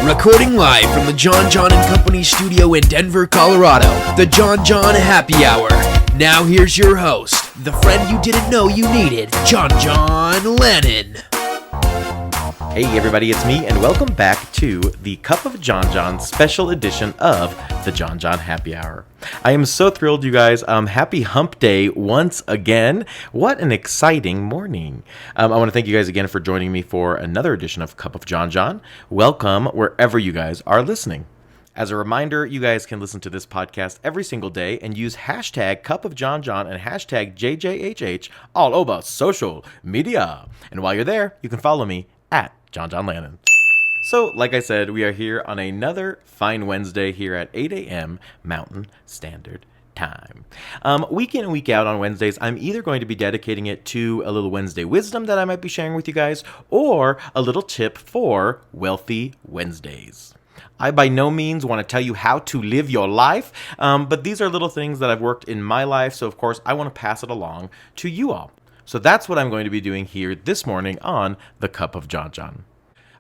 Recording live from the Jon Jon and Company studio in Denver, Colorado, the Jon Jon Happy Hour. Now here's your host, the friend you didn't know you needed, Jon Jon Lennon. Hey everybody, it's me, and welcome back to the Cup of Jon Jon special edition of the Jon Jon Happy Hour. I am so thrilled, you guys. Happy Hump Day once again. What an exciting morning. I want to thank you guys again for joining me for another edition of Cup of Jon Jon. Welcome wherever you guys are listening. As a reminder, you guys can listen to this podcast every single day and use hashtag Cup of Jon Jon and hashtag JJHH all over social media. And while you're there, you can follow me at Jon Jon Lennon. So, like I said, we are here on another fine Wednesday here at 8 a.m. Mountain Standard Time. Week in and week out on Wednesdays, I'm either going to be dedicating it to a little Wednesday wisdom that I might be sharing with you guys, or a little tip for Wealthy Wednesdays. I by no means want to tell you how to live your life, but these are little things that I've worked in my life, so of course I want to pass it along to you all. So that's what I'm going to be doing here this morning on the Cup of Jon Jon.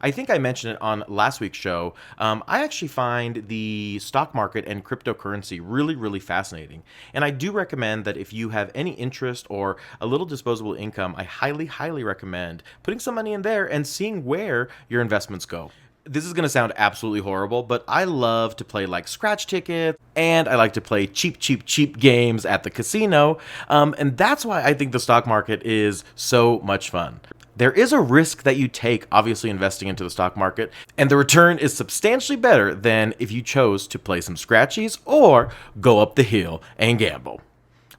I think I mentioned it on last week's show. I actually find the stock market and cryptocurrency really fascinating. And I do recommend that if you have any interest or a little disposable income, I highly recommend putting some money in there and seeing where your investments go. This is going to sound absolutely horrible, but I love to play like scratch tickets, and I like to play cheap games at the casino, and that's why I think the stock market is so much fun. There is a risk that you take, obviously, investing into the stock market, and the return is substantially better than if you chose to play some scratchies or go up the hill and gamble.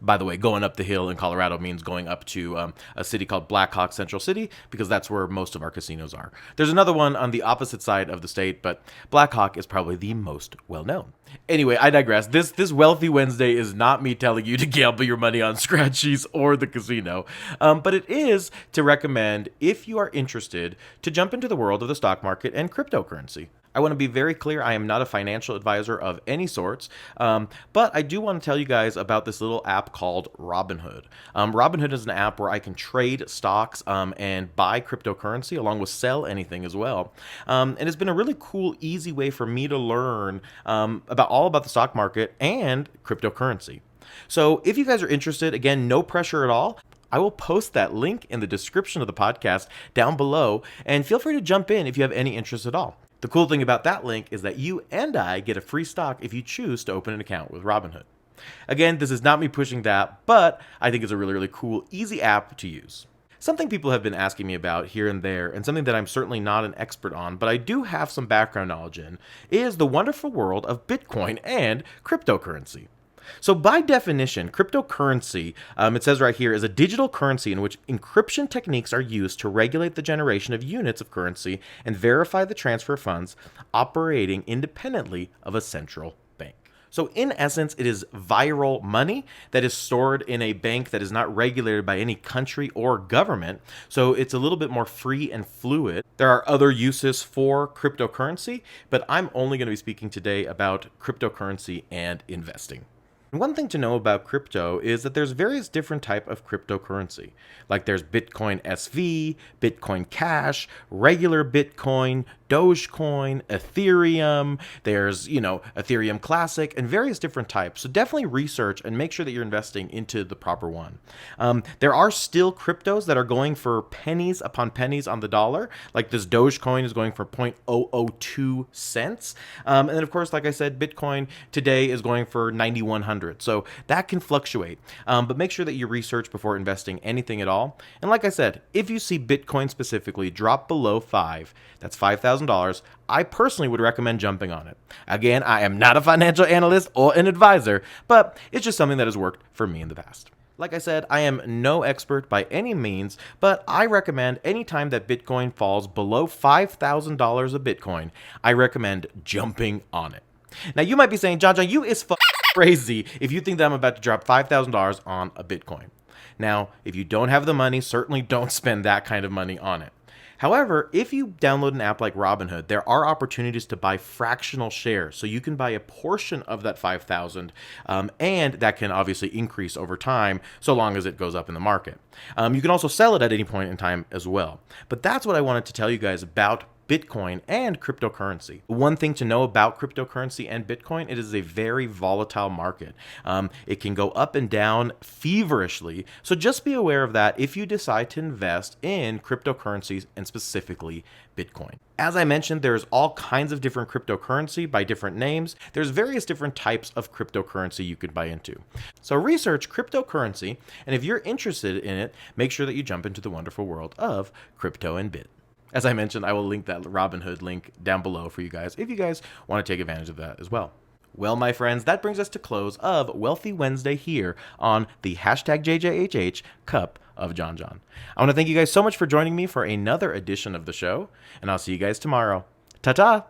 By the way, going up the hill in Colorado means going up to a city called Blackhawk Central City, because that's where most of our casinos are. There's another one on the opposite side of the state, but Blackhawk is probably the most well-known. Anyway, I digress. This Wealthy Wednesday is not me telling you to gamble your money on scratchies or the casino, but it is to recommend, if you are interested, to jump into the world of the stock market and cryptocurrency. I want to be very clear, I am not a financial advisor of any sorts, but I do want to tell you guys about this little app called Robinhood. Robinhood is an app where I can trade stocks and buy cryptocurrency, along with sell anything as well. And it's been a really cool, easy way for me to learn all about the stock market and cryptocurrency. So if you guys are interested, again, no pressure at all. I will post that link in the description of the podcast down below, and feel free to jump in if you have any interest at all. The cool thing about that link is that you and I get a free stock if you choose to open an account with Robinhood. Again, this is not me pushing that, but I think it's a really cool, easy app to use. Something people have been asking me about here and there, and something that I'm certainly not an expert on, but I do have some background knowledge in, is the wonderful world of Bitcoin and cryptocurrency. So by definition, cryptocurrency, it says right here, is a digital currency in which encryption techniques are used to regulate the generation of units of currency and verify the transfer of funds, operating independently of a central bank. So in essence, it is viral money that is stored in a bank that is not regulated by any country or government. So it's a little bit more free and fluid. There are other uses for cryptocurrency, but I'm only going to be speaking today about cryptocurrency and investing. One thing to know about crypto is that there's various different types of cryptocurrency. Like there's Bitcoin SV, Bitcoin Cash, regular Bitcoin, Dogecoin, Ethereum, there's, Ethereum Classic, and various different types. So definitely research and make sure that you're investing into the proper one. There are still cryptos that are going for pennies upon pennies on the dollar. Like this Dogecoin is going for 0.002 cents. And then, of course, like I said, Bitcoin today is going for 9,100. So that can fluctuate. But make sure that you research before investing anything at all. And like I said, if you see Bitcoin specifically drop below that's $5,000, I personally would recommend jumping on it. Again, I am not a financial analyst or an advisor, but it's just something that has worked for me in the past. Like I said, I am no expert by any means, but I recommend anytime that Bitcoin falls below $5,000 a Bitcoin, I recommend jumping on it. Now, you might be saying, Jon Jon, you is crazy if you think that I'm about to drop $5,000 on a Bitcoin. Now, if you don't have the money, certainly don't spend that kind of money on it. However, if you download an app like Robinhood, there are opportunities to buy fractional shares. So you can buy a portion of that 5,000, and that can obviously increase over time so long as it goes up in the market. You can also sell it at any point in time as well. But that's what I wanted to tell you guys about Bitcoin, and cryptocurrency. One thing to know about cryptocurrency and Bitcoin, it is a very volatile market. It can go up and down feverishly, so just be aware of that if you decide to invest in cryptocurrencies and specifically Bitcoin. As I mentioned, there's all kinds of different cryptocurrency by different names. There's various different types of cryptocurrency you could buy into. So research cryptocurrency, and if you're interested in it, make sure that you jump into the wonderful world of crypto and bit. As I mentioned, I will link that Robinhood link down below for you guys if you guys want to take advantage of that as well. Well, my friends, that brings us to close of Wealthy Wednesday here on the hashtag JJHH Cup of Jon Jon. I want to thank you guys so much for joining me for another edition of the show, and I'll see you guys tomorrow. Ta-ta!